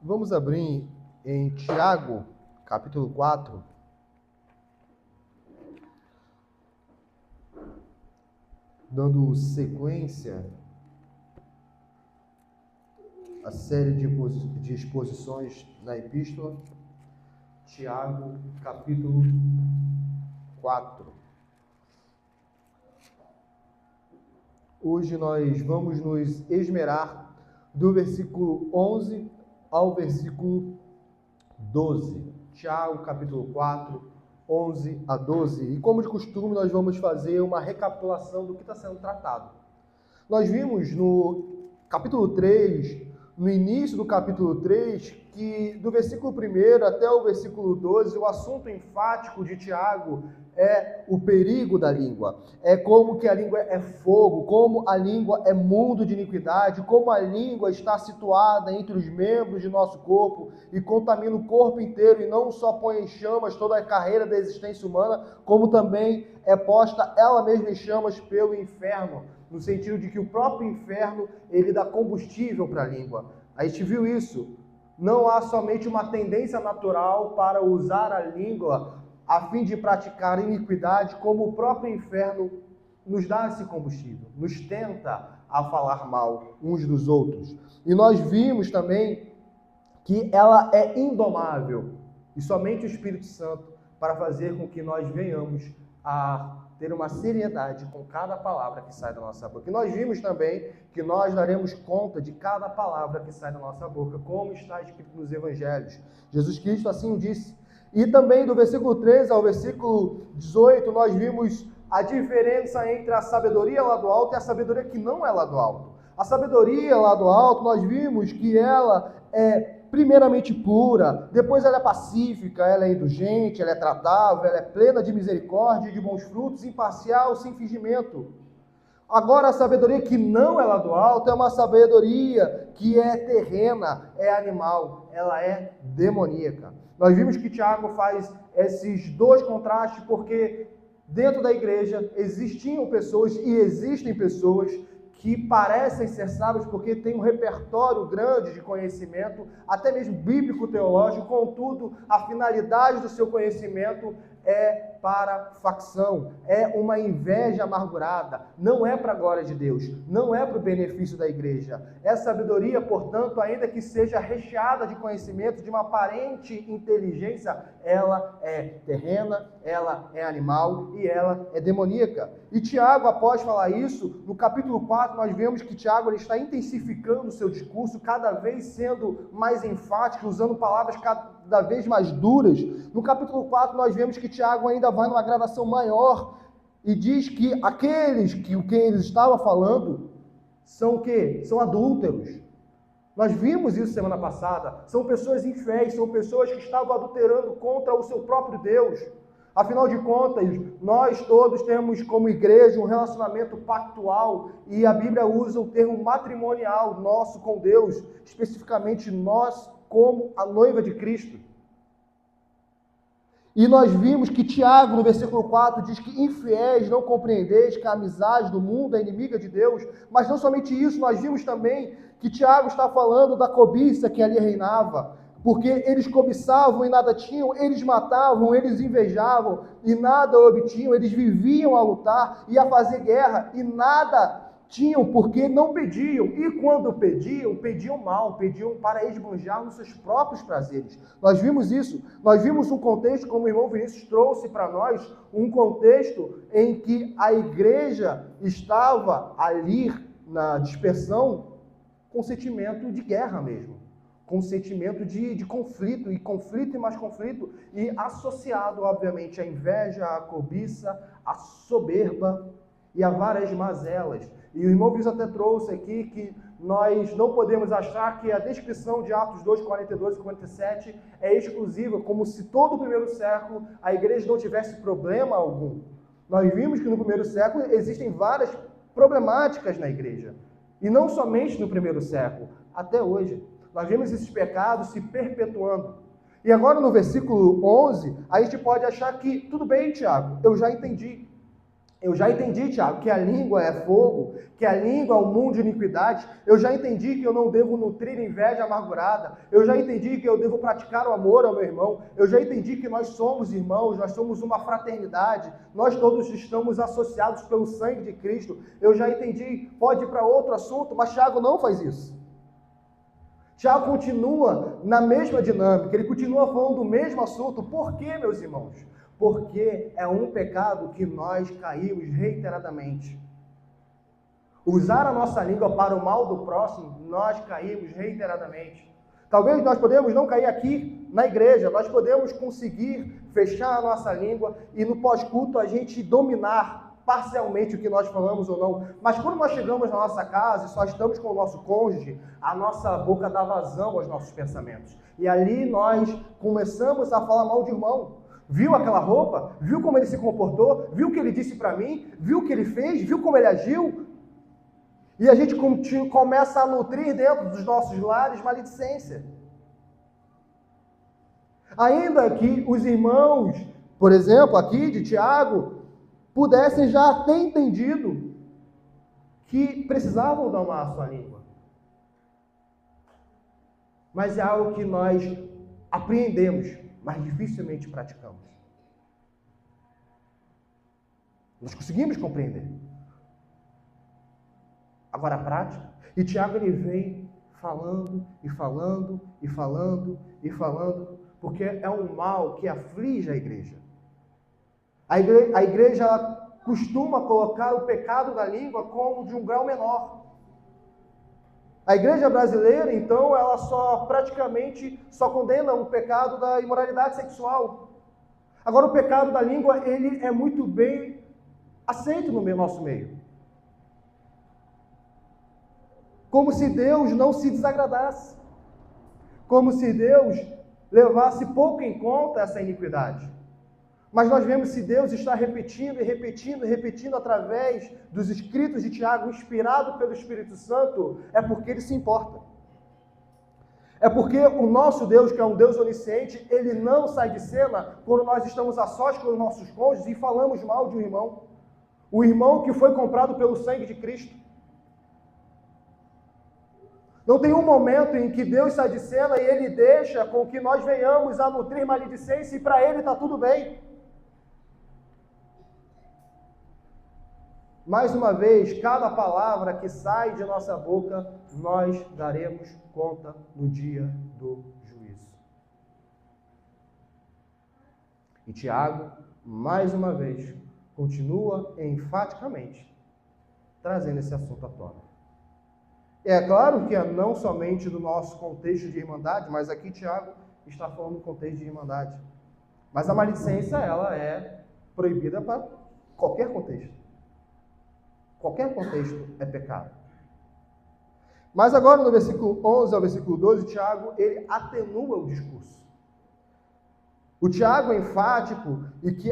Vamos abrir em Tiago, capítulo 4. Dando sequência à série de exposições na epístola, Tiago, capítulo 4. Hoje nós vamos nos esmerar do versículo 11 ao versículo 12. Tiago, capítulo 4, 11 a 12. E como de costume, nós vamos fazer uma recapitulação do que está sendo tratado. Nós vimos no capítulo 3, no início do capítulo 3, que do versículo 1 até o versículo 12, o assunto enfático de Tiago é o perigo da língua. É como que a língua é fogo, como a língua é mundo de iniquidade, como a língua está situada entre os membros de nosso corpo e contamina o corpo inteiro e não só põe em chamas toda a carreira da existência humana, como também é posta ela mesma em chamas pelo inferno, no sentido de que o próprio inferno, ele dá combustível para a língua. A gente viu isso. Não há somente uma tendência natural para usar a língua a fim de praticar iniquidade, como o próprio inferno nos dá esse combustível, nos tenta a falar mal uns dos outros. E nós vimos também que ela é indomável, e somente o Espírito Santo para fazer com que nós venhamos a ter uma seriedade com cada palavra que sai da nossa boca. E nós vimos também que nós daremos conta de cada palavra que sai da nossa boca, como está escrito nos Evangelhos. Jesus Cristo assim o disse. E também do versículo 13 ao versículo 18, nós vimos a diferença entre a sabedoria lá do alto e a sabedoria que não é lá do alto. A sabedoria lá do alto, nós vimos que ela é primeiramente pura, depois ela é pacífica, ela é indulgente, ela é tratável, ela é plena de misericórdia e de bons frutos, imparcial, sem fingimento. Agora, a sabedoria que não é lá do alto é uma sabedoria que é terrena, é animal, ela é demoníaca. Nós vimos que Tiago faz esses dois contrastes porque dentro da igreja existiam pessoas e existem pessoas que parecem ser sábios porque têm um repertório grande de conhecimento, até mesmo bíblico-teológico, contudo, a finalidade do seu conhecimento é para facção, é uma inveja amargurada, não é para a glória de Deus, não é para o benefício da igreja. Essa sabedoria, portanto, ainda que seja recheada de conhecimento, de uma aparente inteligência, ela é terrena, ela é animal e ela é demoníaca. E Tiago, após falar isso, no capítulo 4, nós vemos que Tiago ele está intensificando o seu discurso, cada vez sendo mais enfático, usando palavras cada vez mais duras. No capítulo 4, nós vemos que Tiago ainda vai numa gradação maior e diz que aqueles que o quem ele estava falando são o quê? São adúlteros. Nós vimos isso semana passada. São pessoas infiéis, são pessoas que estavam adulterando contra o seu próprio Deus. Afinal de contas, nós todos temos como igreja um relacionamento pactual e a Bíblia usa o termo matrimonial nosso com Deus, especificamente nós como a noiva de Cristo. E nós vimos que Tiago, no versículo 4, diz que infiéis não compreendeis que a amizade do mundo é inimiga de Deus, mas não somente isso, nós vimos também que Tiago está falando da cobiça que ali reinava, porque eles cobiçavam e nada tinham, eles matavam, eles invejavam e nada obtinham, eles viviam a lutar e a fazer guerra e nada tinham porque não pediam, e quando pediam, pediam mal, pediam para esbanjar nos seus próprios prazeres. Nós vimos isso, nós vimos um contexto, como o irmão Vinícius trouxe para nós, um contexto em que a igreja estava ali na dispersão com sentimento de guerra mesmo, com sentimento de conflito e mais conflito, e associado, obviamente, à inveja, à cobiça, à soberba e a várias mazelas. E o irmão Vinícius até trouxe aqui que nós não podemos achar que a descrição de Atos 2, 42 e 47 é exclusiva, como se todo o primeiro século a igreja não tivesse problema algum. Nós vimos que no primeiro século existem várias problemáticas na igreja. E não somente no primeiro século, até hoje. Nós vemos esses pecados se perpetuando. E agora no versículo 11, a gente pode achar que, tudo bem, Tiago, eu já entendi. Eu já entendi, Tiago, que a língua é fogo, que a língua é um mundo de iniquidade. Eu já entendi que eu não devo nutrir inveja amargurada. Eu já entendi que eu devo praticar o amor ao meu irmão. Eu já entendi que nós somos irmãos, nós somos uma fraternidade. Nós todos estamos associados pelo sangue de Cristo. Eu já entendi, pode ir para outro assunto, mas Tiago não faz isso. Tiago continua na mesma dinâmica, ele continua falando do mesmo assunto. Por quê, meus irmãos? Porque é um pecado que nós caímos reiteradamente. Usar a nossa língua para o mal do próximo, nós caímos reiteradamente. Talvez nós podemos não cair aqui na igreja, nós podemos conseguir fechar a nossa língua e no pós-culto a gente dominar parcialmente o que nós falamos ou não. Mas quando nós chegamos na nossa casa e só estamos com o nosso cônjuge, a nossa boca dá vazão aos nossos pensamentos. E ali nós começamos a falar mal de irmão. Viu aquela roupa? Viu como ele se comportou? Viu o que ele disse para mim? Viu o que ele fez? Viu como ele agiu? E a gente começa a nutrir dentro dos nossos lares maledicência. Ainda que os irmãos, por exemplo, aqui de Tiago, pudessem já ter entendido que precisavam domar a sua língua. Mas é algo que nós apreendemos, mas dificilmente praticamos. Nós conseguimos compreender. Agora a prática. E Tiago ele vem falando e falando e falando e falando, porque é um mal que aflige a igreja. A igreja costuma colocar o pecado da língua como de um grau menor. A igreja brasileira, então, ela praticamente condena o pecado da imoralidade sexual. Agora, o pecado da língua, ele é muito bem aceito no nosso meio. Como se Deus não se desagradasse. Como se Deus levasse pouco em conta essa iniquidade. Mas nós vemos se Deus está repetindo e repetindo e repetindo através dos escritos de Tiago, inspirado pelo Espírito Santo, é porque ele se importa. É porque o nosso Deus, que é um Deus onisciente, ele não sai de cena quando nós estamos a sós com os nossos cônjuges e falamos mal de um irmão. O irmão que foi comprado pelo sangue de Cristo. Não tem um momento em que Deus sai de cena e ele deixa com que nós venhamos a nutrir maledicência e para ele está tudo bem. Mais uma vez, cada palavra que sai de nossa boca, nós daremos conta no dia do juízo. E Tiago, mais uma vez, continua enfaticamente trazendo esse assunto à tona. É claro que é não somente do nosso contexto de irmandade, mas aqui Tiago está falando do contexto de irmandade. Mas a maledicência, ela é proibida para qualquer contexto. Qualquer contexto é pecado. Mas agora no versículo 11 ao versículo 12, Tiago, ele atenua o discurso. O Tiago é enfático e que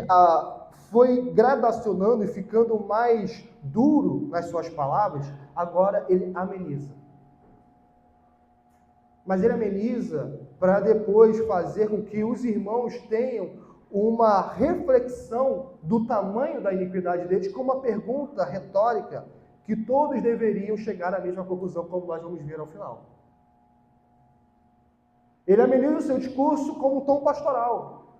foi gradacionando e ficando mais duro nas suas palavras, agora ele ameniza. Mas ele ameniza para depois fazer com que os irmãos tenham uma reflexão do tamanho da iniquidade deles com uma pergunta retórica que todos deveriam chegar à mesma conclusão, como nós vamos ver ao final. Ele ameniza o seu discurso com um tom pastoral.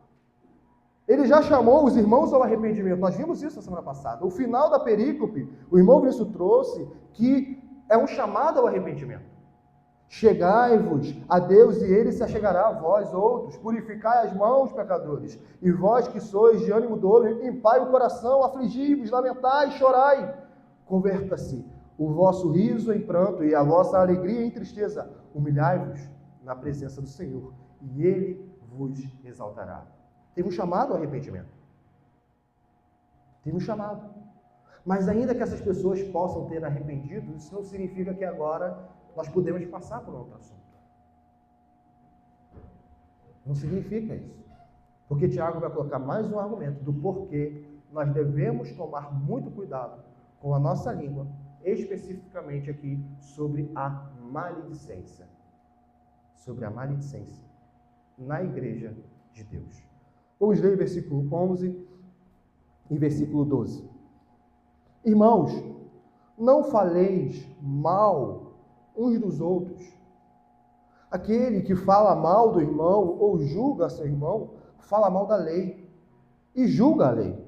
Ele já chamou os irmãos ao arrependimento. Nós vimos isso na semana passada. O final da perícope, o irmão Vinícius trouxe que é um chamado ao arrependimento. Chegai-vos a Deus e Ele se achegará a vós outros. Purificai as mãos, pecadores. E vós que sois de ânimo dolo, limpai o coração, afligi-vos, lamentai, chorai. Converta-se o vosso riso em pranto e a vossa alegria em tristeza. Humilhai-vos na presença do Senhor e Ele vos exaltará. Teve um chamado ao arrependimento. Teve um chamado. Mas ainda que essas pessoas possam ter arrependido, isso não significa que agora nós podemos passar por outro assunto. Não significa isso. Porque Tiago vai colocar mais um argumento do porquê nós devemos tomar muito cuidado com a nossa língua, especificamente aqui sobre a maledicência. Sobre a maledicência na igreja de Deus. Vamos ler versículo 11 e versículo 12. Irmãos, não faleis mal uns dos outros. Aquele que fala mal do irmão ou julga seu irmão, fala mal da lei e julga a lei.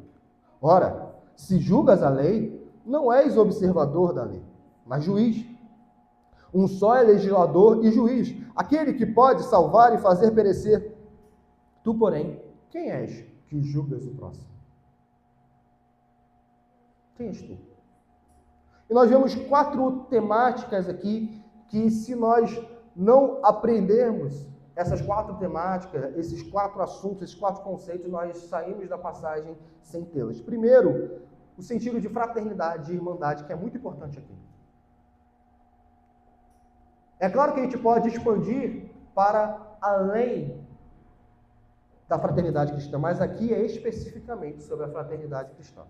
Ora, se julgas a lei, não és observador da lei, mas juiz. Um só é legislador e juiz, aquele que pode salvar e fazer perecer. Tu, porém, quem és que julgas o próximo? Quem és tu? E nós vemos 4 temáticas aqui que, se nós não aprendermos essas 4 temáticas, esses 4 assuntos, esses 4 conceitos, nós saímos da passagem sem tê-las. Primeiro, o sentido de fraternidade e irmandade, que é muito importante aqui. É claro que a gente pode expandir para além da fraternidade cristã, mas aqui é especificamente sobre a fraternidade cristã.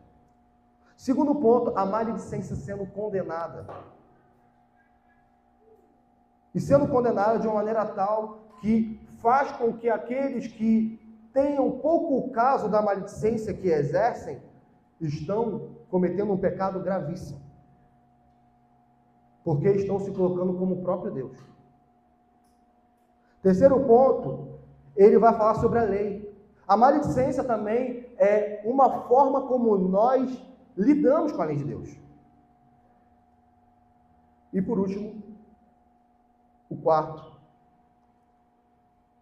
Segundo ponto, a maledicência sendo condenada. E sendo condenada de uma maneira tal que faz com que aqueles que tenham pouco caso da maledicência que exercem, estão cometendo um pecado gravíssimo. Porque estão se colocando como o próprio Deus. Terceiro ponto, ele vai falar sobre a lei. A maledicência também é uma forma como nós lidamos com a lei de Deus. E por último, o quarto,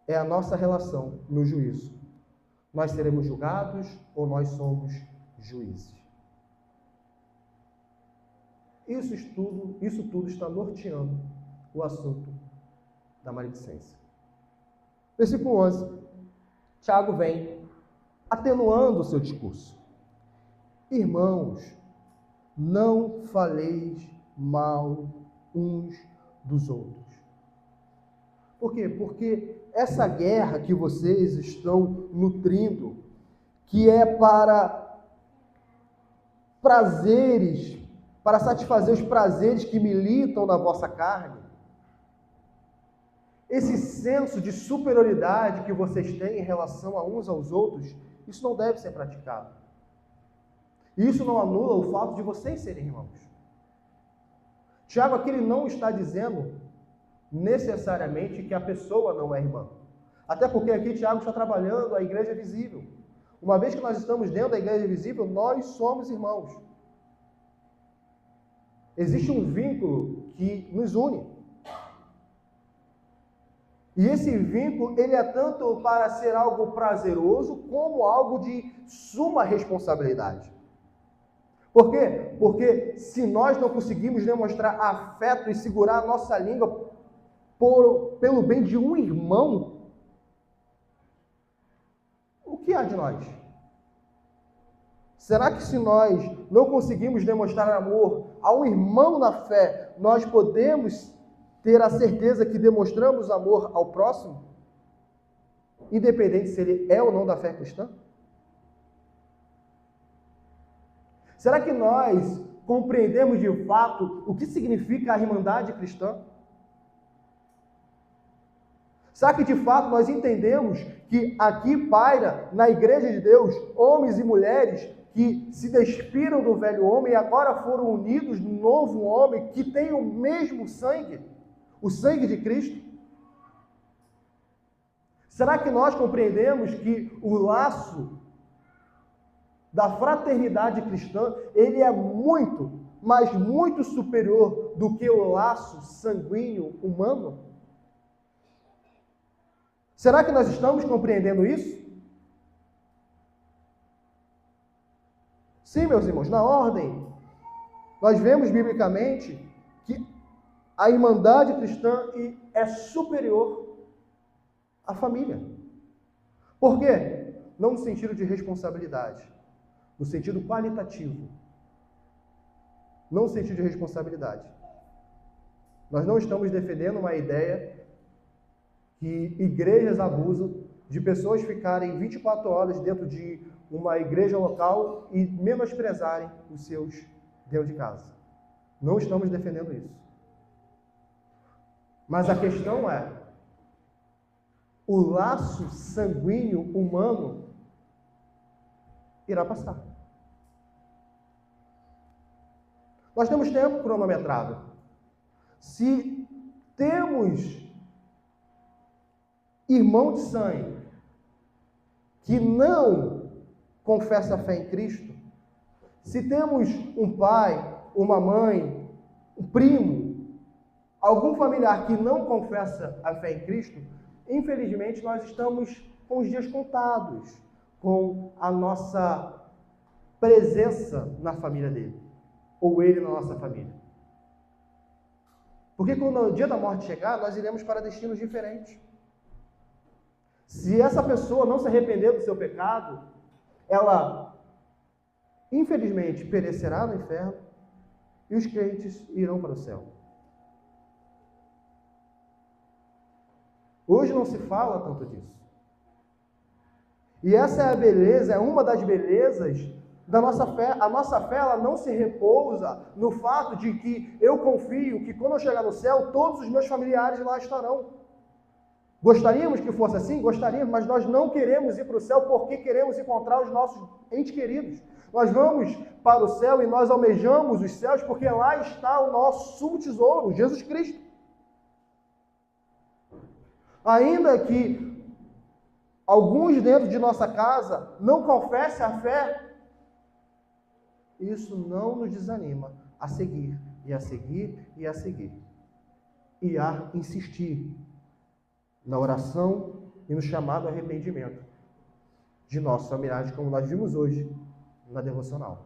é a nossa relação no juízo. Nós seremos julgados ou nós somos juízes? Isso tudo está norteando o assunto da maledicência. Versículo 11. Tiago vem atenuando o seu discurso. Irmãos, não faleis mal uns dos outros. Por quê? Porque essa guerra que vocês estão nutrindo, que é para prazeres, para satisfazer os prazeres que militam na vossa carne, esse senso de superioridade que vocês têm em relação a uns aos outros, isso não deve ser praticado. E isso não anula o fato de vocês serem irmãos. Tiago aqui ele não está dizendo necessariamente que a pessoa não é irmã. Até porque aqui Tiago está trabalhando a igreja visível. Uma vez que nós estamos dentro da igreja visível, nós somos irmãos. Existe um vínculo que nos une. E esse vínculo, ele é tanto para ser algo prazeroso, como algo de suma responsabilidade. Por quê? Porque se nós não conseguimos demonstrar afeto e segurar a nossa língua pelo bem de um irmão, o que há de nós? Será que se nós não conseguimos demonstrar amor a um irmão na fé, nós podemos ter a certeza que demonstramos amor ao próximo? Independente se ele é ou não da fé cristã? Será que nós compreendemos de fato o que significa a irmandade cristã? Será que de fato nós entendemos que aqui paira, na igreja de Deus, homens e mulheres que se despiram do velho homem e agora foram unidos no novo homem que tem o mesmo sangue, o sangue de Cristo? Será que nós compreendemos que o laço da fraternidade cristã, ele é muito, mas muito superior do que o laço sanguíneo humano? Será que nós estamos compreendendo isso? Sim, meus irmãos, na ordem, nós vemos biblicamente que a irmandade cristã é superior à família. Por quê? Não no sentido de responsabilidade, no sentido qualitativo. Não no sentido de responsabilidade. Nós não estamos defendendo uma ideia que igrejas abusam de pessoas ficarem 24 horas dentro de uma igreja local e menosprezarem os seus dentro de casa. Não estamos defendendo isso. Mas a questão é, o laço sanguíneo humano irá passar. Nós temos tempo cronometrado. Se temos irmão de sangue que não confessa a fé em Cristo, se temos um pai, uma mãe, um primo, algum familiar que não confessa a fé em Cristo, infelizmente nós estamos com os dias contados com a nossa presença na família dele, ou ele na nossa família. Porque quando o dia da morte chegar, nós iremos para destinos diferentes. Se essa pessoa não se arrepender do seu pecado, ela, infelizmente, perecerá no inferno e os crentes irão para o céu. Hoje não se fala tanto disso. E essa é a beleza, é uma das belezas da nossa fé. A nossa fé, ela não se repousa no fato de que eu confio que quando eu chegar no céu, todos os meus familiares lá estarão. Gostaríamos que fosse assim? Gostaríamos, mas nós não queremos ir para o céu porque queremos encontrar os nossos entes queridos. Nós vamos para o céu e nós almejamos os céus porque lá está o nosso sumo tesouro, Jesus Cristo. Ainda que alguns dentro de nossa casa não confessem a fé, isso não nos desanima a seguir, e a seguir, e a seguir. E a insistir na oração e no chamado arrependimento de nossos familiares, como nós vimos hoje na devocional.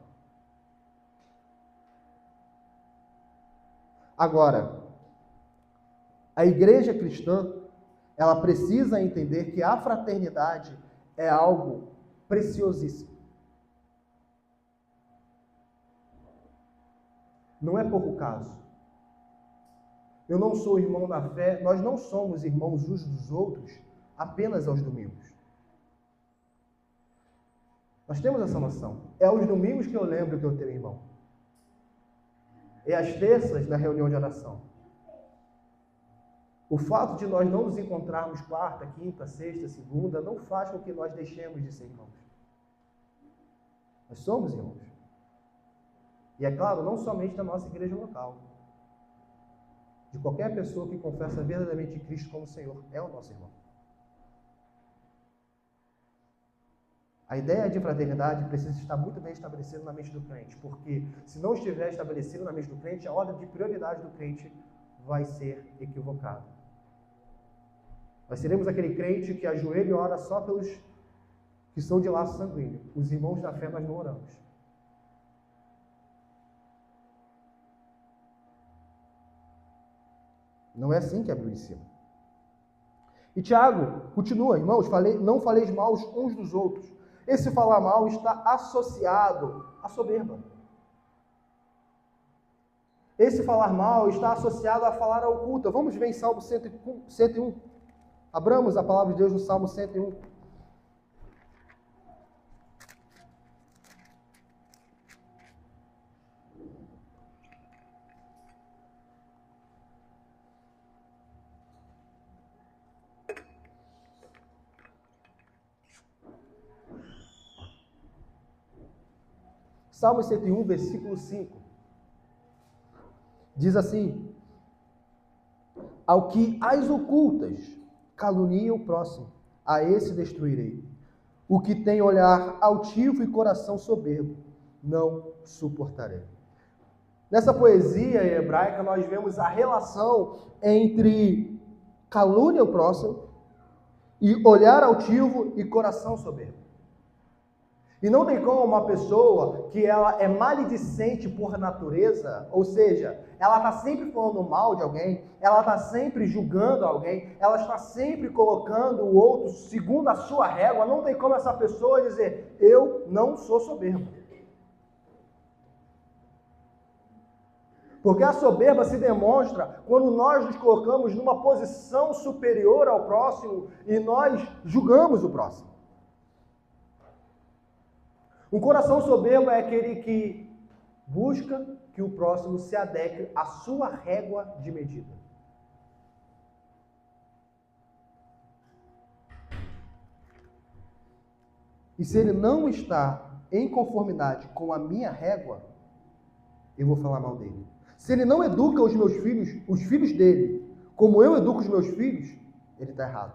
Agora, a igreja cristã, ela precisa entender que a fraternidade é algo preciosíssimo. Não é pouco caso. Eu não sou irmão na fé, nós não somos irmãos uns dos outros apenas aos domingos. Nós temos essa noção. É aos domingos que eu lembro que eu tenho irmão. É às terças na reunião de oração. O fato de nós não nos encontrarmos quarta, quinta, sexta, segunda, não faz com que nós deixemos de ser irmãos. Nós somos irmãos. E é claro, não somente da nossa igreja local. De qualquer pessoa que confessa verdadeiramente Cristo como Senhor, é o nosso irmão. A ideia de fraternidade precisa estar muito bem estabelecida na mente do crente, porque se não estiver estabelecido na mente do crente, a ordem de prioridade do crente vai ser equivocada. Nós seremos aquele crente que ajoelha e ora só pelos que são de laço sanguíneo. Os irmãos da fé nós não oramos. Não é assim que a Bíblia ensina. E Tiago continua, irmãos, não faleis mal uns dos outros. Esse falar mal está associado à soberba. Esse falar mal está associado a falar oculta. Vamos ver em Salmo 101. Abramos a palavra de Deus no Salmo 101. Salmo 101, versículo 5. Diz assim: ao que as ocultas calunia o próximo, a esse destruirei. O que tem olhar altivo e coração soberbo, não suportarei. Nessa poesia hebraica, nós vemos a relação entre calúnia ao próximo e olhar altivo e coração soberbo. E não tem como uma pessoa que ela é maledicente por natureza, ou seja, ela está sempre falando mal de alguém, ela está sempre julgando alguém, ela está sempre colocando o outro segundo a sua régua, não tem como essa pessoa dizer, eu não sou soberbo. Porque a soberba se demonstra quando nós nos colocamos numa posição superior ao próximo e nós julgamos o próximo. Um coração soberbo é aquele que busca que o próximo se adeque à sua régua de medida. E se ele não está em conformidade com a minha régua, eu vou falar mal dele. Se ele não educa os filhos dele, como eu educo os meus filhos, ele está errado.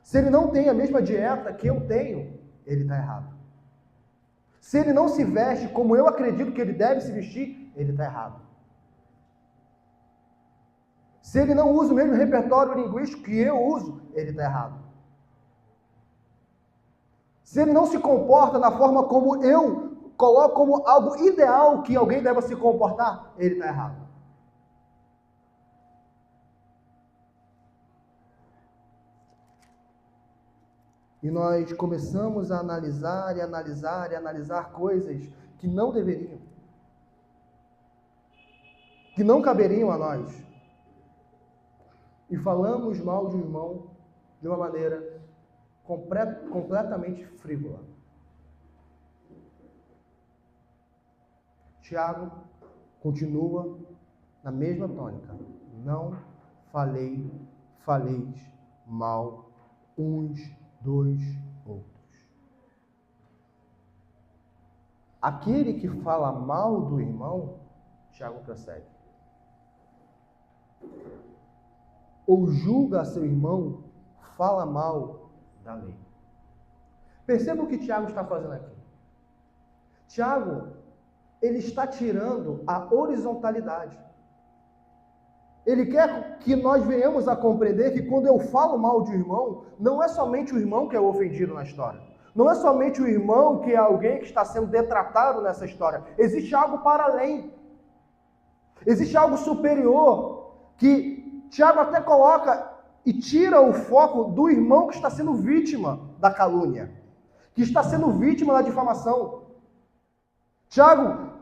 Se ele não tem a mesma dieta que eu tenho, ele está errado. Se ele não se veste como eu acredito que ele deve se vestir, ele está errado. Se ele não usa o mesmo repertório linguístico que eu uso, ele está errado. Se ele não se comporta da forma como eu coloco como algo ideal que alguém deva se comportar, ele está errado. E nós começamos a analisar coisas que não deveriam, que não caberiam a nós. E falamos mal de um irmão de uma maneira completamente frívola. Tiago continua na mesma tônica. Não faleis mal uns dos outros. Aquele que fala mal do irmão, Tiago prossegue, ou julga a seu irmão, fala mal da lei. Perceba o que Tiago está fazendo aqui. Tiago, ele está tirando a horizontalidade. Ele quer que nós venhamos a compreender que quando eu falo mal de um irmão, não é somente o irmão que é ofendido na história. Não é somente o irmão que é alguém que está sendo detratado nessa história. Existe algo para além. Existe algo superior que Tiago até coloca e tira o foco do irmão que está sendo vítima da calúnia, que está sendo vítima da difamação. Tiago,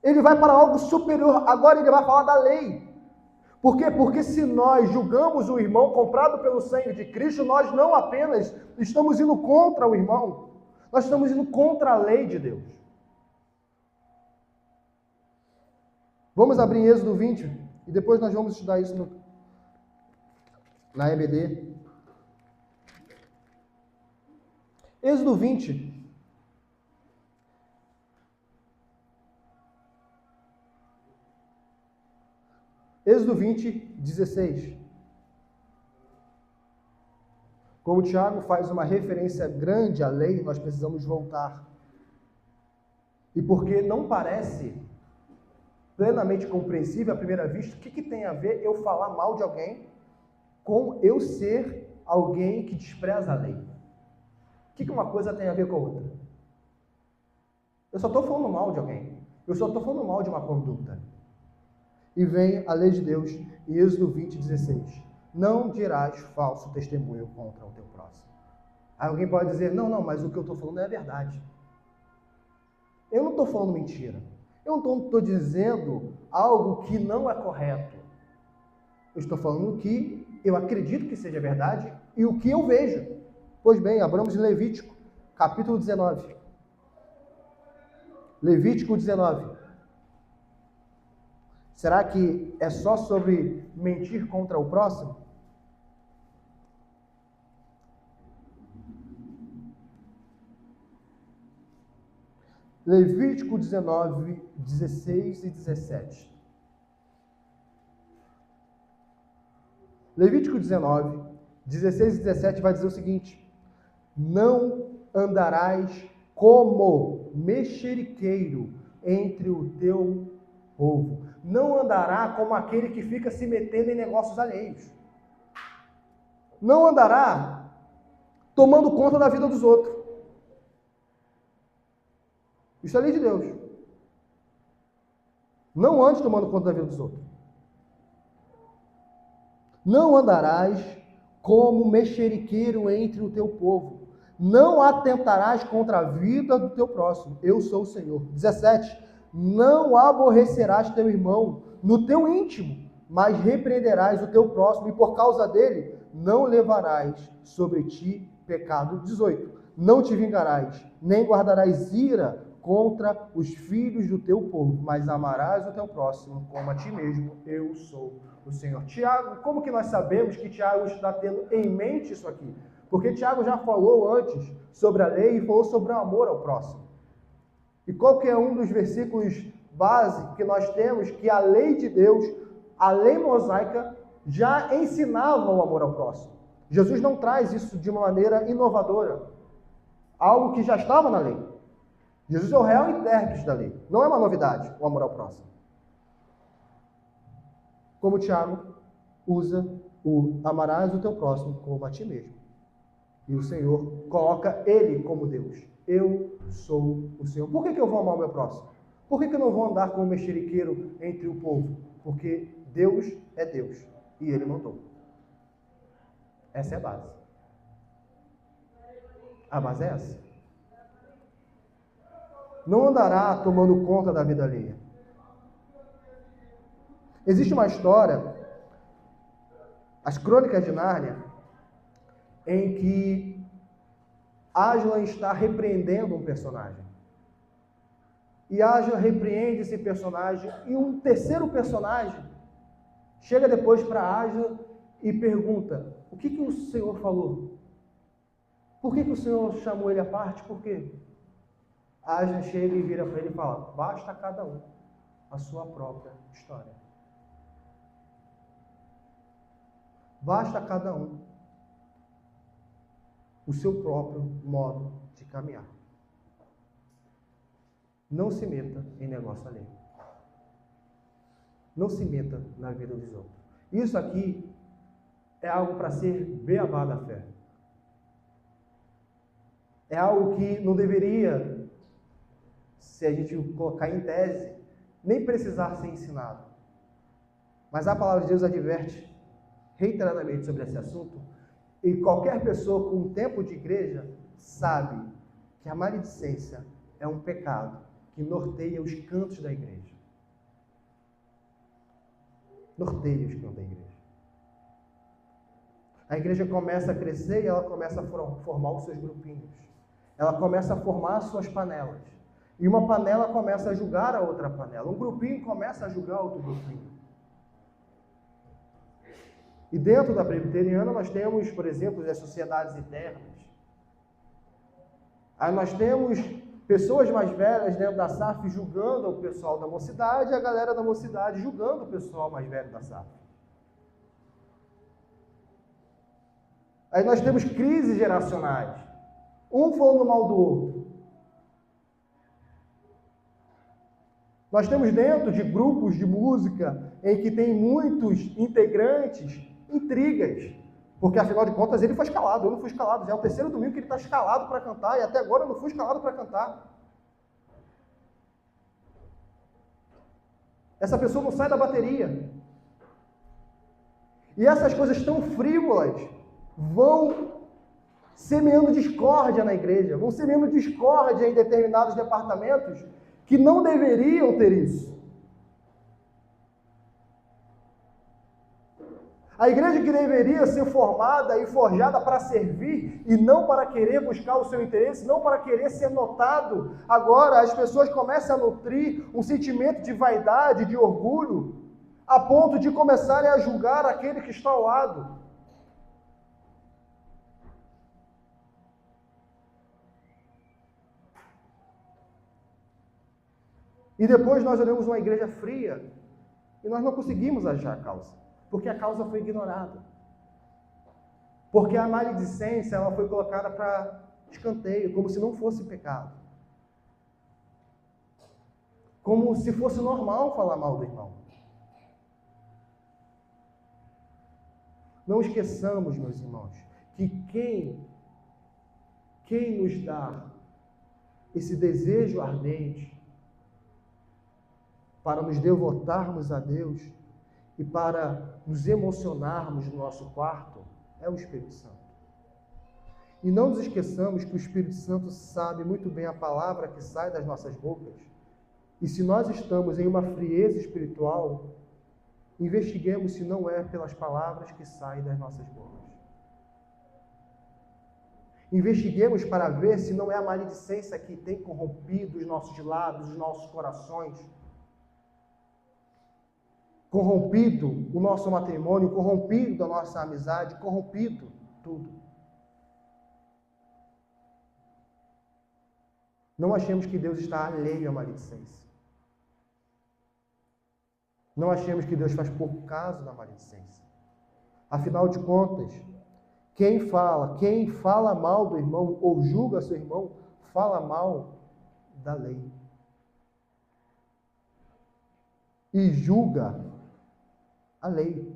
ele vai para algo superior, agora ele vai falar da lei. Por quê? Porque se nós julgamos o irmão comprado pelo sangue de Cristo, nós não apenas estamos indo contra o irmão, nós estamos indo contra a lei de Deus. Vamos abrir em Êxodo 20 e depois nós vamos estudar isso na EBD. Êxodo 20. Êxodo 20, 16. Como o Tiago faz uma referência grande à lei, nós precisamos voltar. E porque não parece plenamente compreensível à primeira vista, o que tem a ver eu falar mal de alguém com eu ser alguém que despreza a lei? O que uma coisa tem a ver com a outra? Eu só estou falando mal de alguém. Eu só estou falando mal de uma conduta. E vem a lei de Deus em Êxodo 20, 16. Não dirás falso testemunho contra o teu próximo. Aí alguém pode dizer, não, mas o que eu estou falando é a verdade. Eu não estou falando mentira. Eu não estou dizendo algo que não é correto. Eu estou falando que eu acredito que seja verdade e o que eu vejo. Pois bem, abramos em Levítico, capítulo 19. Levítico 19. Será que é só sobre mentir contra o próximo? Levítico 19, 16 e 17. Levítico 19, 16 e 17 vai dizer o seguinte: não andarás como mexeriqueiro entre o teu povo. Não andará como aquele que fica se metendo em negócios alheios. Não andará tomando conta da vida dos outros. Isso é lei de Deus. Não ande tomando conta da vida dos outros. Não andarás como mexeriqueiro entre o teu povo. Não atentarás contra a vida do teu próximo. Eu sou o Senhor. 17. Não aborrecerás teu irmão no teu íntimo, mas repreenderás o teu próximo, e por causa dele não levarás sobre ti pecado. 18. Não te vingarás, nem guardarás ira contra os filhos do teu povo, mas amarás o teu próximo como a ti mesmo. Eu sou o Senhor. Tiago, como que nós sabemos que Tiago está tendo em mente isso aqui? Porque Tiago já falou antes sobre a lei e falou sobre o amor ao próximo. E qual que é um dos versículos base que nós temos que a lei de Deus, a lei mosaica, já ensinava o amor ao próximo. Jesus não traz isso de uma maneira inovadora, algo que já estava na lei. Jesus é o real intérprete da lei. Não é uma novidade o amor ao próximo. Como Tiago usa o amarás o teu próximo como a ti mesmo. E o Senhor coloca ele como Deus. Eu sou o Senhor. Por que eu vou amar o meu próximo? Por que eu não vou andar como mexeriqueiro entre o povo? Porque Deus é Deus e ele mandou. Essa é a base. A base é essa. Não andará tomando conta da vida alheia. Existe uma história, as Crônicas de Nárnia, em que Aslan está repreendendo um personagem. E Aslan repreende esse personagem, e um terceiro personagem chega depois para Aslan e pergunta: o que o Senhor falou? Por que o Senhor chamou ele à parte? Por quê? Aslan chega e vira para ele e fala: basta a cada um a sua própria história. Basta a cada um o seu próprio modo de caminhar. Não se meta em negócio alheio. Não se meta na vida dos outros. Isso aqui é algo para ser beabá da fé. É algo que não deveria, se a gente colocar em tese, nem precisar ser ensinado. Mas a palavra de Deus adverte reiteradamente sobre esse assunto, e qualquer pessoa com um tempo de igreja sabe que a maledicência é um pecado que norteia os cantos da igreja. Norteia os cantos da igreja. A igreja começa a crescer e ela começa a formar os seus grupinhos. Ela começa a formar as suas panelas. E uma panela começa a julgar a outra panela. Um grupinho começa a julgar outro grupinho. E dentro da presbiteriana nós temos, por exemplo, as sociedades internas. Aí nós temos pessoas mais velhas dentro da SAF julgando o pessoal da mocidade e a galera da mocidade julgando o pessoal mais velho da SAF. Aí nós temos crises geracionais. Um falando mal do outro. Nós temos dentro de grupos de música em que tem muitos integrantes intrigas, porque afinal de contas ele foi escalado, eu não fui escalado, já é o terceiro domingo que ele está escalado para cantar, e até agora eu não fui escalado para cantar. Essa pessoa não sai da bateria. E essas coisas tão frívolas vão semeando discórdia na igreja, vão semeando discórdia em determinados departamentos que não deveriam ter isso. A igreja que deveria ser formada e forjada para servir e não para querer buscar o seu interesse, não para querer ser notado. Agora as pessoas começam a nutrir um sentimento de vaidade, de orgulho, a ponto de começarem a julgar aquele que está ao lado. E depois nós olhamos uma igreja fria e nós não conseguimos achar a causa. Porque a causa foi ignorada. Porque a maledicência ela foi colocada para escanteio, como se não fosse pecado. Como se fosse normal falar mal do irmão. Não esqueçamos, meus irmãos, que quem nos dá esse desejo ardente para nos devotarmos a Deus e para nos emocionarmos no nosso quarto, é o Espírito Santo. E não nos esqueçamos que o Espírito Santo sabe muito bem a palavra que sai das nossas bocas. E se nós estamos em uma frieza espiritual, investiguemos se não é pelas palavras que saem das nossas bocas. Investiguemos para ver se não é a maledicência que tem corrompido os nossos lábios, os nossos corações, corrompido o nosso matrimônio, corrompido a nossa amizade, corrompido tudo. Não achemos que Deus está alheio à maledicência. Não achemos que Deus faz pouco caso da maledicência. Afinal de contas, quem fala mal do irmão ou julga seu irmão, fala mal da lei. E julga a lei.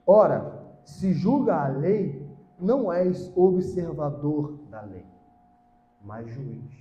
Ora, se julga a lei, não és observador da lei, mas juiz.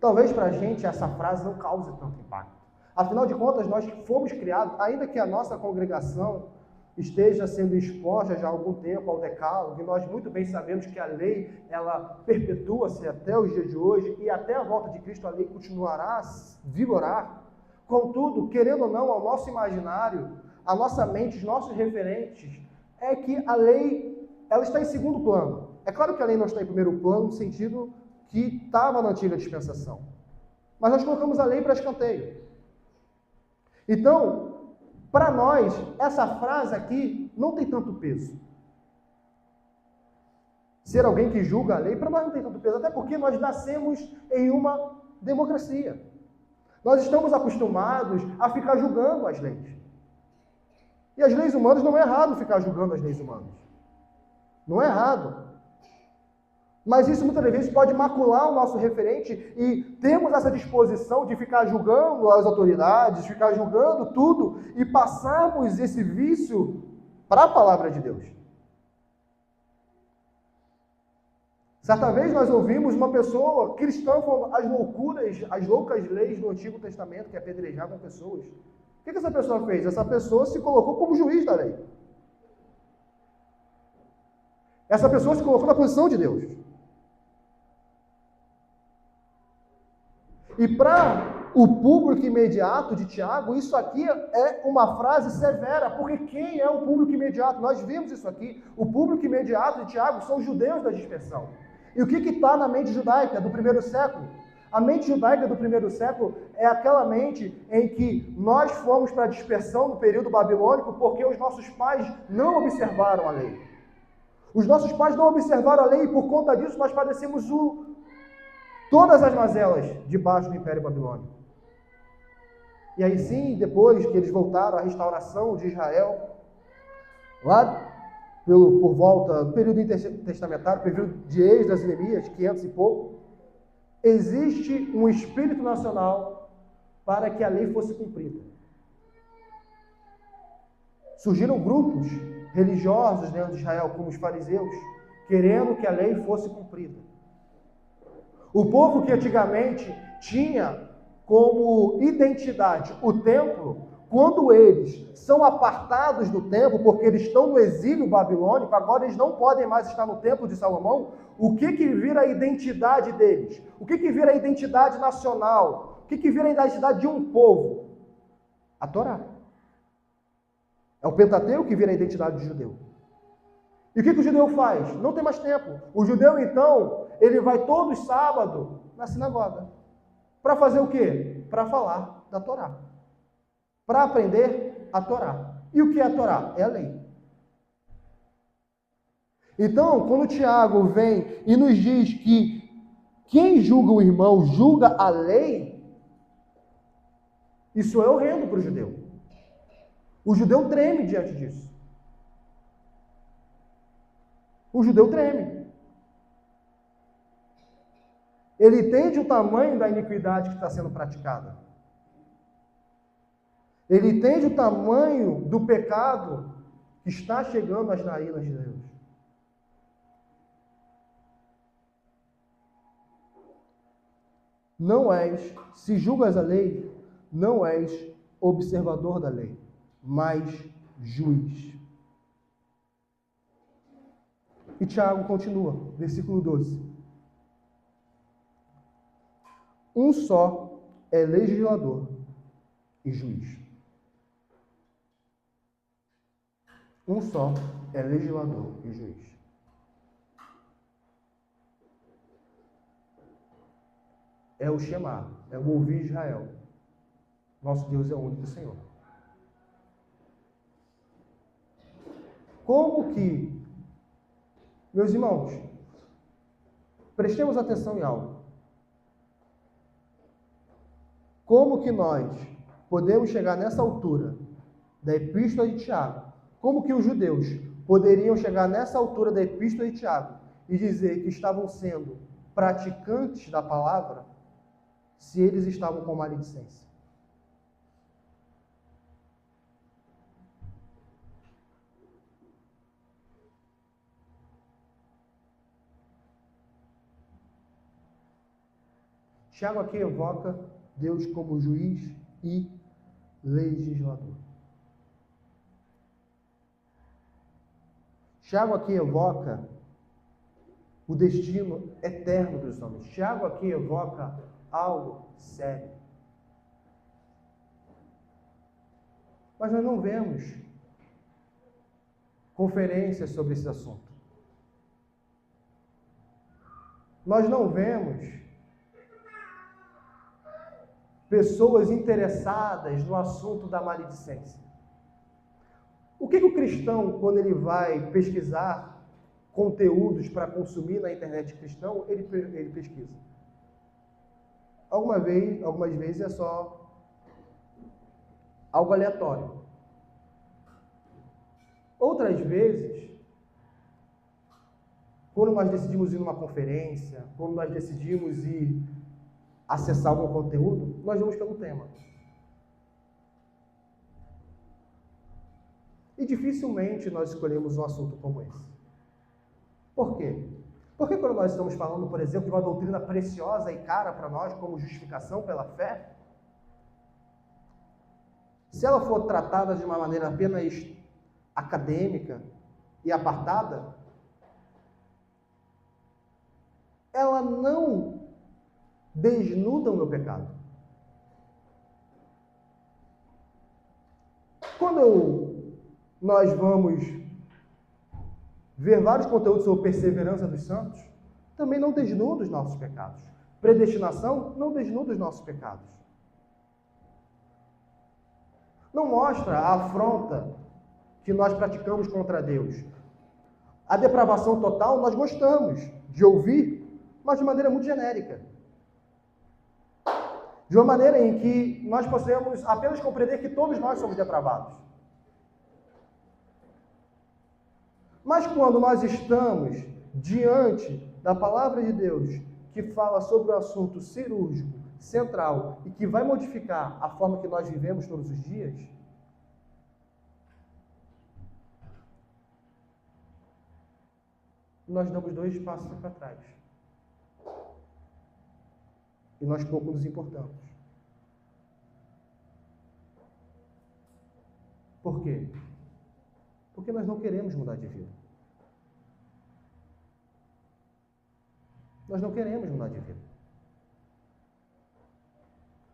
Talvez para a gente essa frase não cause tanto impacto. Afinal de contas, nós fomos criados, ainda que a nossa congregação esteja sendo exposta já há algum tempo ao decálogo, e nós muito bem sabemos que a lei, ela perpetua-se até os dias de hoje, e até a volta de Cristo a lei continuará a vigorar. Contudo, querendo ou não, ao nosso imaginário, a nossa mente, os nossos referentes, é que a lei, ela está em segundo plano. É claro que a lei não está em primeiro plano, no sentido que estava na antiga dispensação. Mas nós colocamos a lei para escanteio. Então, para nós, essa frase aqui não tem tanto peso. Ser alguém que julga a lei, para nós não tem tanto peso, até porque nós nascemos em uma democracia. Nós estamos acostumados a ficar julgando as leis. E as leis humanas, não é errado ficar julgando as leis humanas. Não é errado. Mas isso muitas vezes pode macular o nosso referente e temos essa disposição de ficar julgando as autoridades, ficar julgando tudo e passarmos esse vício para a palavra de Deus. Certa vez nós ouvimos uma pessoa cristã falando as loucas leis do Antigo Testamento que apedrejavam pessoas. O que essa pessoa fez? Essa pessoa se colocou como juiz da lei. Essa pessoa se colocou na posição de Deus. E para o público imediato de Tiago, isso aqui é uma frase severa, porque quem é o público imediato? Nós vimos isso aqui. O público imediato de Tiago são os judeus da dispersão. E o que está na mente judaica do primeiro século? A mente judaica do primeiro século é aquela mente em que nós fomos para a dispersão no período babilônico porque os nossos pais não observaram a lei. Os nossos pais não observaram a lei e por conta disso nós padecemos todas as mazelas debaixo do Império Babilônico. E aí sim, depois que eles voltaram à restauração de Israel, lá por volta do período intertestamentário, período de Esdras e Neemias, 500 e pouco, existe um espírito nacional para que a lei fosse cumprida. Surgiram grupos religiosos dentro de Israel, como os fariseus, querendo que a lei fosse cumprida. O povo que antigamente tinha como identidade o templo, quando eles são apartados do templo, porque eles estão no exílio babilônico, agora eles não podem mais estar no templo de Salomão, o que vira a identidade deles? O que vira a identidade nacional? O que vira a identidade de um povo? A Torá. É o Pentateuco que vira a identidade do judeu. E o que o judeu faz? Não tem mais tempo. O judeu, então, ele vai todo sábado na sinagoga. Para fazer o quê? Para falar da Torá. Para aprender a Torá. E o que é a Torá? É a lei. Então, quando Tiago vem e nos diz que quem julga o irmão julga a lei, isso é horrendo para o judeu. O judeu treme diante disso. O judeu treme. Ele entende o tamanho da iniquidade que está sendo praticada. Ele entende o tamanho do pecado que está chegando às narinas de Deus. Não és, se julgas a lei, não és observador da lei, mas juiz. E Tiago continua, versículo 12. Um só é legislador e juiz. Um só é legislador e juiz. É o Shema, é o ouvir Israel. Nosso Deus é o único Senhor. Como que, meus irmãos, prestemos atenção em algo. Como que nós podemos chegar nessa altura da Epístola de Tiago, como que os judeus poderiam chegar nessa altura da Epístola de Tiago e dizer que estavam sendo praticantes da palavra, se eles estavam com maledicência? Tiago aqui evoca Deus como juiz e legislador. Tiago aqui evoca o destino eterno dos homens. Tiago aqui evoca algo sério. Mas nós não vemos conferências sobre esse assunto. Nós não vemos pessoas interessadas no assunto da maledicência. O que o cristão, quando ele vai pesquisar conteúdos para consumir na internet cristão, ele pesquisa? Algumas vezes é só algo aleatório. Outras vezes, quando nós decidimos ir numa conferência, quando nós decidimos ir acessar algum conteúdo, nós vamos pelo tema. E dificilmente nós escolhemos um assunto como esse. Por quê? Porque quando nós estamos falando, por exemplo, de uma doutrina preciosa e cara para nós, como justificação pela fé, se ela for tratada de uma maneira apenas acadêmica e apartada, ela não desnuda o meu pecado. Quando nós vamos ver vários conteúdos sobre perseverança dos santos, também não desnuda os nossos pecados. Predestinação não desnuda os nossos pecados. Não mostra a afronta que nós praticamos contra Deus. A depravação total nós gostamos de ouvir, mas de maneira muito genérica. De uma maneira em que nós possamos apenas compreender que todos nós somos depravados. Mas quando nós estamos diante da palavra de Deus, que fala sobre o assunto cirúrgico, central, e que vai modificar a forma que nós vivemos todos os dias, nós damos 2 passos para trás. E nós pouco nos importamos. Por quê? Porque nós não queremos mudar de vida. Nós não queremos mudar de vida.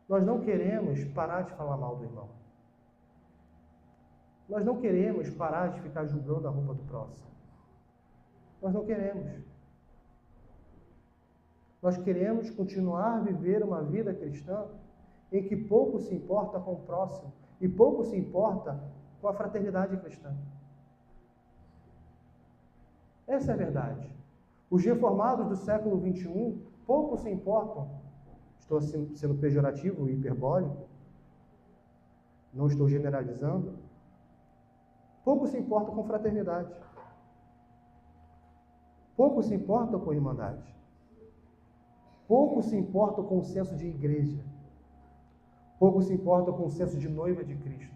Nós não queremos parar de falar mal do irmão. Nós não queremos parar de ficar julgando a roupa do próximo. Nós não queremos. Nós queremos continuar a viver uma vida cristã em que pouco se importa com o próximo e pouco se importa com a fraternidade cristã. Essa é a verdade. Os reformados do século XXI pouco se importam, estou sendo pejorativo e hiperbólico, não estou generalizando, pouco se importam com fraternidade. Pouco se importam com irmandade. Pouco se importam com o senso de igreja. Pouco se importam com o senso de noiva de Cristo.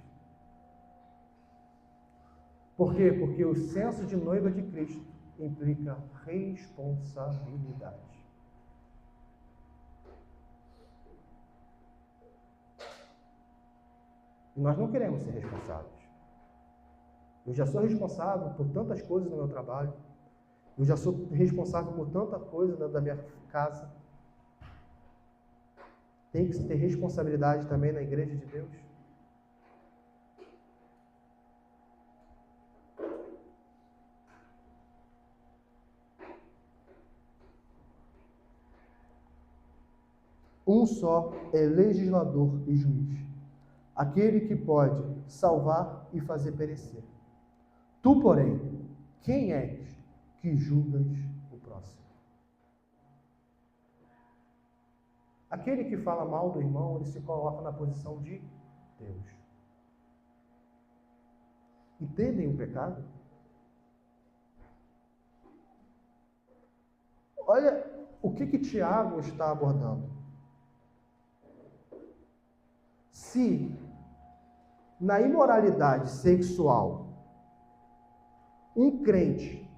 Por quê? Porque o senso de noiva de Cristo implica responsabilidade. E nós não queremos ser responsáveis. Eu já sou responsável por tantas coisas no meu trabalho. Eu já sou responsável por tanta coisa dentro da minha casa. Tem que ter responsabilidade também na igreja de Deus. Um só é legislador e juiz, aquele que pode salvar e fazer perecer. Tu, porém, quem és que julgas o próximo? Aquele que fala mal do irmão, ele se coloca na posição de Deus. Entendem o pecado? Olha o que Tiago está abordando. Se na imoralidade sexual um crente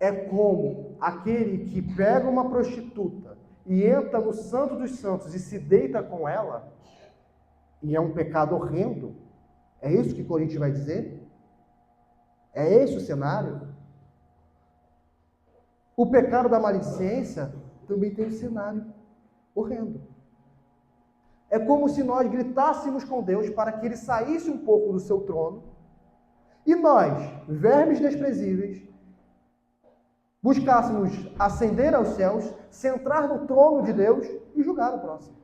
é como aquele que pega uma prostituta e entra no Santo dos Santos e se deita com ela, e é um pecado horrendo, é isso que Coríntios vai dizer? É esse o cenário? O pecado da maledicência também tem um cenário horrendo. É como se nós gritássemos com Deus para que Ele saísse um pouco do seu trono e nós, vermes desprezíveis, buscássemos ascender aos céus, centrar no trono de Deus e julgar o próximo.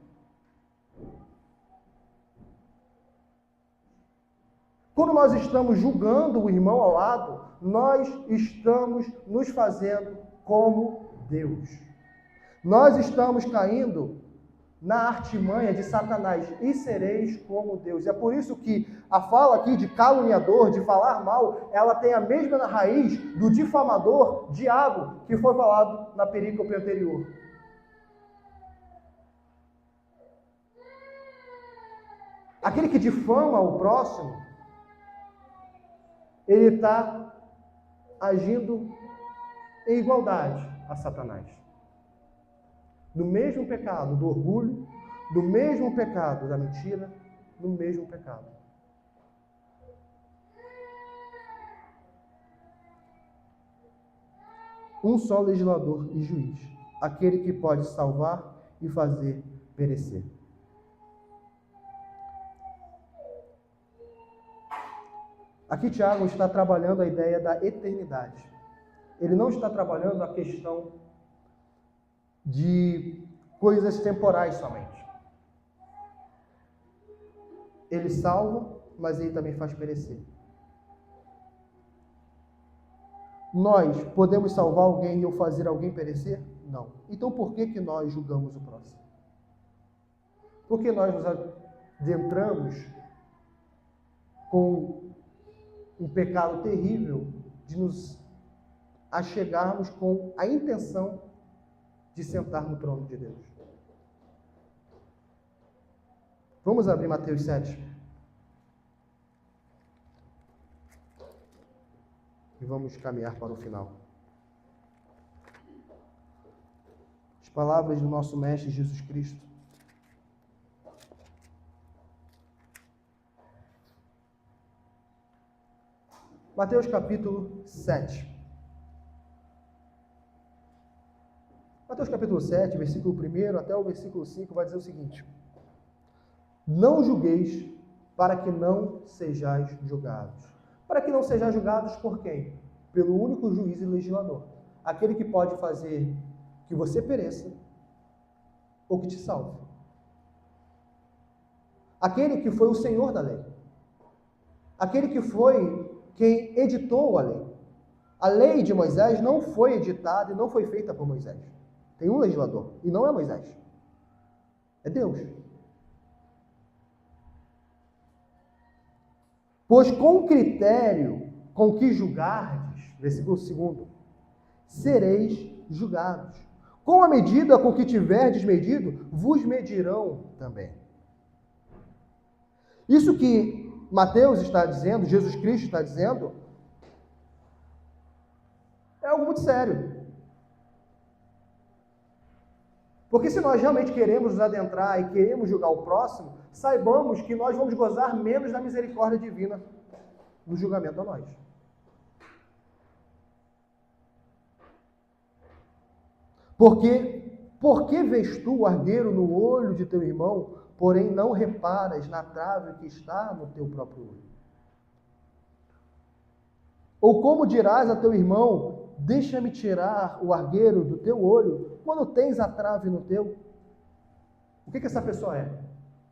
Quando nós estamos julgando o irmão ao lado, nós estamos nos fazendo como Deus. Nós estamos caindo na artimanha de Satanás, e sereis como Deus. É por isso que a fala aqui de caluniador, de falar mal, ela tem a mesma raiz do difamador, diabo, que foi falado na perícope anterior. Aquele que difama o próximo, ele está agindo em igualdade a Satanás. No mesmo pecado do orgulho, no mesmo pecado da mentira, no mesmo pecado. Um só legislador e juiz, aquele que pode salvar e fazer perecer. Aqui Tiago está trabalhando a ideia da eternidade. Ele não está trabalhando a questão de coisas temporais somente. Ele salva, mas ele também faz perecer. Nós podemos salvar alguém ou fazer alguém perecer? Não. Então por que nós julgamos o próximo? Porque nós nos adentramos com um pecado terrível de nos achegarmos com a intenção de sentar no trono de Deus. Vamos abrir Mateus 7. E vamos caminhar para o final. As palavras do nosso Mestre Jesus Cristo. Mateus capítulo 7. Mateus capítulo 7, versículo 1 até o versículo 5, vai dizer o seguinte: não julgueis para que não sejais julgados. Para que não sejais julgados por quem? Pelo único juiz e legislador. Aquele que pode fazer que você pereça ou que te salve. Aquele que foi o Senhor da lei. Aquele que foi quem editou a lei. A lei de Moisés não foi editada e não foi feita por Moisés. Tem um legislador, e não é Moisés. É Deus. Pois com o critério com que julgardes, versículo 2, sereis julgados. Com a medida com que tiverdes medido, vos medirão também. Isso que Mateus está dizendo, Jesus Cristo está dizendo, é algo muito sério. Porque se nós realmente queremos nos adentrar e queremos julgar o próximo, saibamos que nós vamos gozar menos da misericórdia divina no julgamento a nós. Porque, por que vês tu o argueiro no olho de teu irmão, porém não reparas na trave que está no teu próprio olho? Ou como dirás a teu irmão, deixa-me tirar o argueiro do teu olho, quando tens a trave no teu? O que essa pessoa é?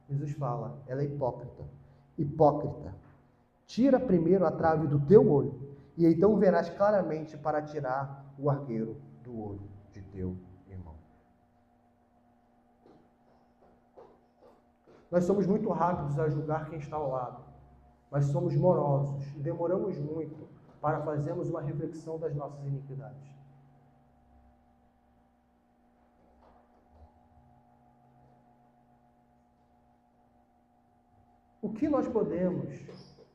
Jesus fala, ela é hipócrita. Hipócrita. Tira primeiro a trave do teu olho, e então verás claramente para tirar o argueiro do olho de teu irmão. Nós somos muito rápidos a julgar quem está ao lado, mas somos morosos e demoramos muito para fazermos uma reflexão das nossas iniquidades. O que nós podemos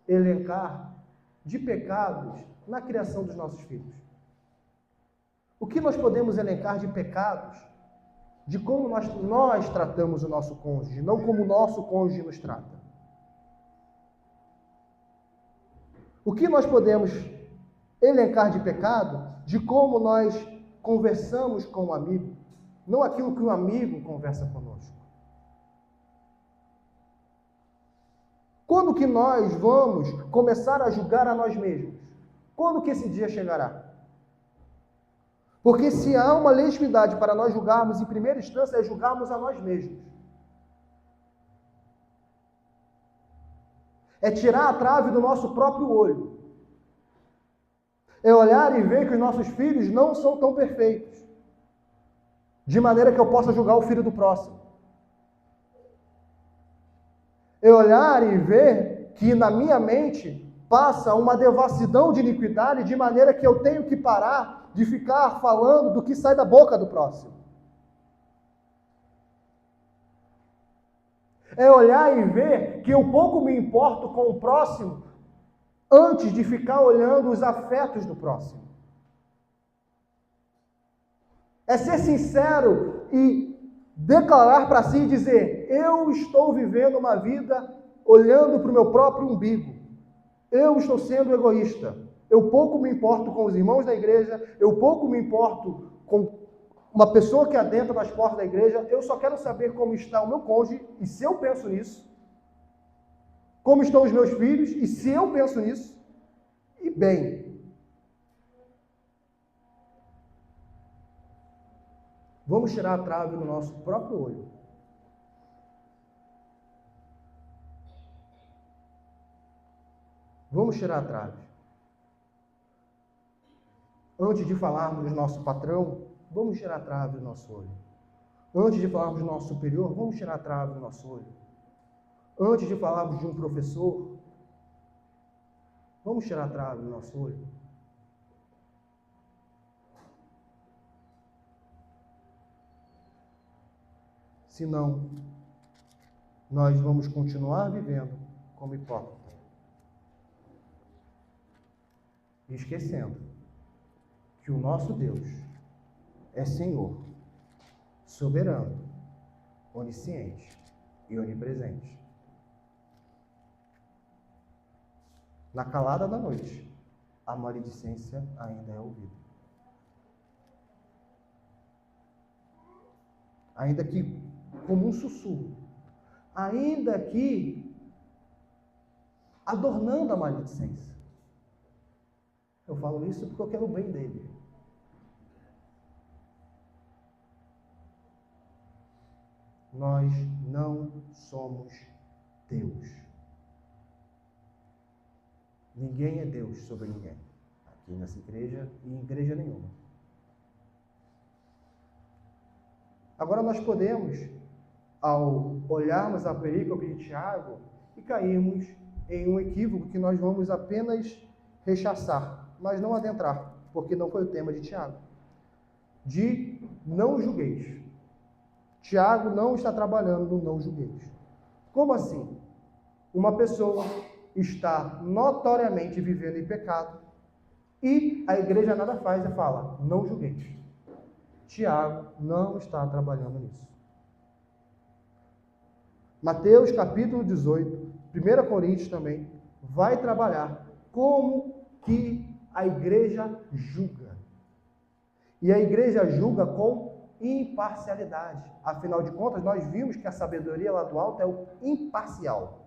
elencar de pecados na criação dos nossos filhos? O que nós podemos elencar de pecados de como nós tratamos o nosso cônjuge, não como o nosso cônjuge nos trata? O que nós podemos elencar de pecado de como nós conversamos com o amigo, não aquilo que o amigo conversa conosco? Quando que nós vamos começar a julgar a nós mesmos? Quando que esse dia chegará? Porque se há uma legitimidade para nós julgarmos, em primeira instância, é julgarmos a nós mesmos. É tirar a trave do nosso próprio olho. É olhar e ver que os nossos filhos não são tão perfeitos, de maneira que eu possa julgar o filho do próximo. É olhar e ver que na minha mente passa uma devassidão de iniquidade, de maneira que eu tenho que parar de ficar falando do que sai da boca do próximo. É olhar e ver que eu pouco me importo com o próximo antes de ficar olhando os afetos do próximo. É ser sincero e declarar para si e dizer: eu estou vivendo uma vida olhando para o meu próprio umbigo. Eu estou sendo egoísta. Eu pouco me importo com os irmãos da igreja, eu pouco me importo com uma pessoa que adentra nas portas da igreja, eu só quero saber como está o meu cônjuge, e se eu penso nisso, como estão os meus filhos, e se eu penso nisso, e bem. Vamos tirar a trave do nosso próprio olho. Vamos tirar a trave. Antes de falarmos do nosso patrão, vamos tirar a trave do nosso olho. Antes de falarmos do nosso superior, vamos tirar a trave do nosso olho. Antes de falarmos de um professor, vamos tirar a trave do nosso olho. Senão, nós vamos continuar vivendo como hipócritas. E esquecendo que o nosso Deus é Senhor, soberano, onisciente e onipresente. Na calada da noite, a maledicência ainda é ouvida. Ainda que como um sussurro, ainda que adornando a maledicência. Eu falo isso porque eu quero o bem dele. Nós não somos Deus. Ninguém é Deus sobre ninguém. Aqui nessa igreja e em igreja nenhuma. Agora nós podemos, ao olharmos a perícope de Tiago, e cairmos em um equívoco que nós vamos apenas rechaçar, mas não adentrar, porque não foi o tema de Tiago. De não julgueis. Tiago não está trabalhando no não julgueis. Como assim? Uma pessoa está notoriamente vivendo em pecado e a igreja nada faz e fala: não julgueis. Tiago não está trabalhando nisso. Mateus capítulo 18, 1 Coríntios também, vai trabalhar como que a igreja julga. E a igreja julga com imparcialidade. Afinal de contas, nós vimos que a sabedoria lá do alto é o imparcial.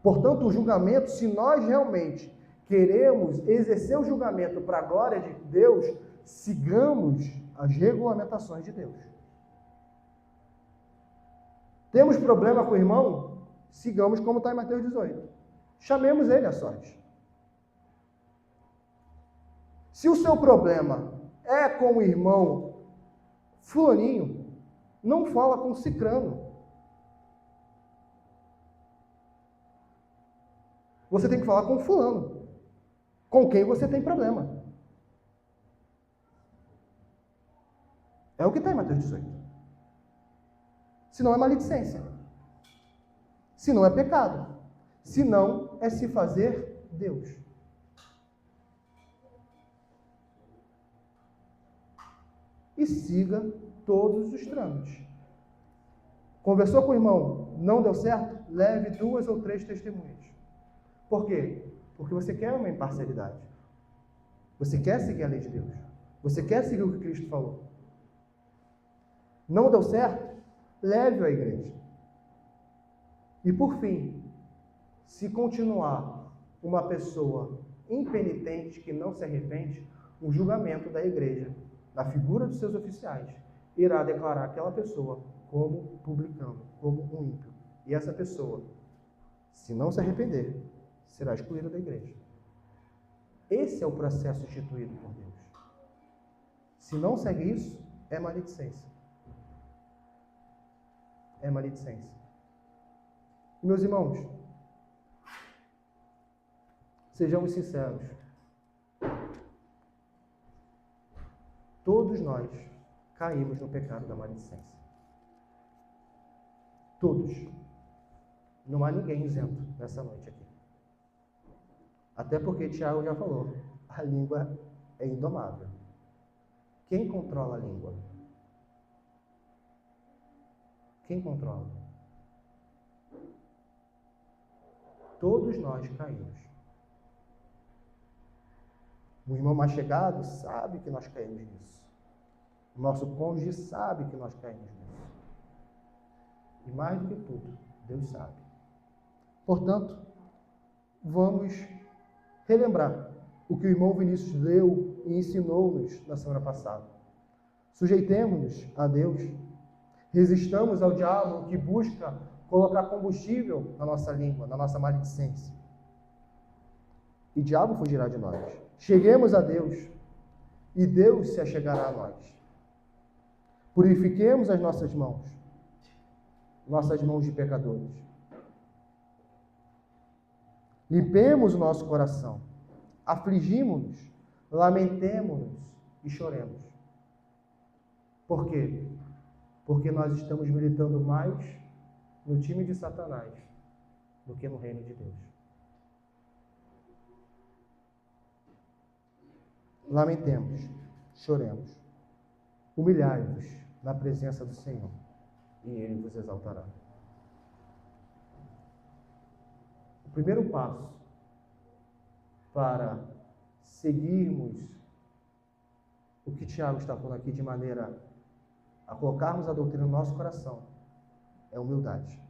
Portanto, o julgamento, se nós realmente queremos exercer o julgamento para a glória de Deus, sigamos as regulamentações de Deus. Temos problema com o irmão? Sigamos como está em Mateus 18. Chamemos ele a sorte. Se o seu problema é com o irmão fulaninho, Não fala com cicrano. Você tem que falar com fulano, com quem você tem problema. É o que está em Mateus 18. Senão é maledicência. Senão é pecado. Senão é se fazer Deus. E siga todos os trâmites. Conversou com o irmão, não deu certo? Leve 2 ou 3 testemunhas. Por quê? Porque você quer uma imparcialidade. Você quer seguir a lei de Deus. Você quer seguir o que Cristo falou. Não deu certo? Leve-o à igreja. E por fim, se continuar uma pessoa impenitente que não se arrepende, o julgamento da igreja, na figura dos seus oficiais, irá declarar aquela pessoa como publicano, como um ímpio. E essa pessoa, se não se arrepender, será excluída da igreja. Esse é o processo instituído por Deus. Se não segue isso, é maledicência. É maledicência. E, meus irmãos, sejamos sinceros. Todos nós caímos no pecado da maledicência. Todos. Não há ninguém isento nessa noite aqui. Até porque Tiago já falou, a língua é indomável. Quem controla a língua? Quem controla? Todos nós caímos. O irmão mais chegado sabe que nós caímos nisso. O nosso cônjuge sabe que nós caímos nisso. E mais do que tudo, Deus sabe. Portanto, vamos relembrar o que o irmão Vinícius leu e ensinou-nos na semana passada. Sujeitemos-nos a Deus. Resistamos ao diabo que busca colocar combustível na nossa língua, na nossa maledicência. E o diabo fugirá de nós. Cheguemos a Deus e Deus se achegará a nós. Purifiquemos as nossas mãos de pecadores. Limpemos o nosso coração, afligimos-nos, lamentemo-nos e choremos. Por quê? Porque nós estamos militando mais no time de Satanás do que no reino de Deus. Lamentemos, choremos, humilhai-vos na presença do Senhor e Ele vos exaltará. O primeiro passo para seguirmos o que Tiago está falando aqui de maneira a colocarmos a doutrina no nosso coração é humildade.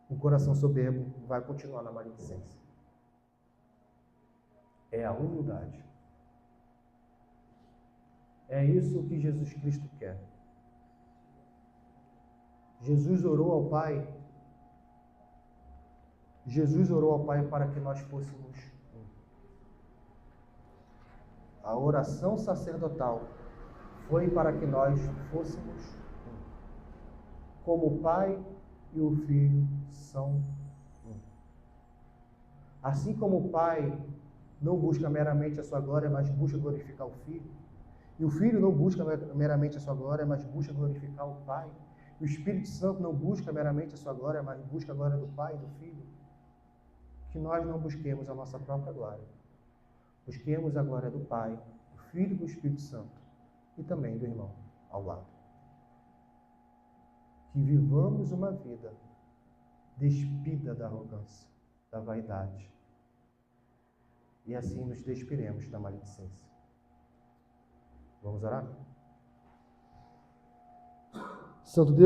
Um coração soberbo vai continuar na maledicência. É a humildade. É isso que Jesus Cristo quer. Jesus orou ao Pai. Jesus orou ao Pai para que nós fôssemos um. A oração sacerdotal foi para que nós fôssemos um. Como o Pai e o Filho são um. Assim como o Pai não busca meramente a sua glória, mas busca glorificar o Filho, e o Filho não busca meramente a sua glória, mas busca glorificar o Pai, e o Espírito Santo não busca meramente a sua glória, mas busca a glória do Pai e do Filho, que nós não busquemos a nossa própria glória. Busquemos a glória do Pai, do Filho e do Espírito Santo, e também do irmão ao lado. Que vivamos uma vida despida da arrogância, da vaidade, e assim nos despiremos da maledicência. Vamos orar? Santo Deus,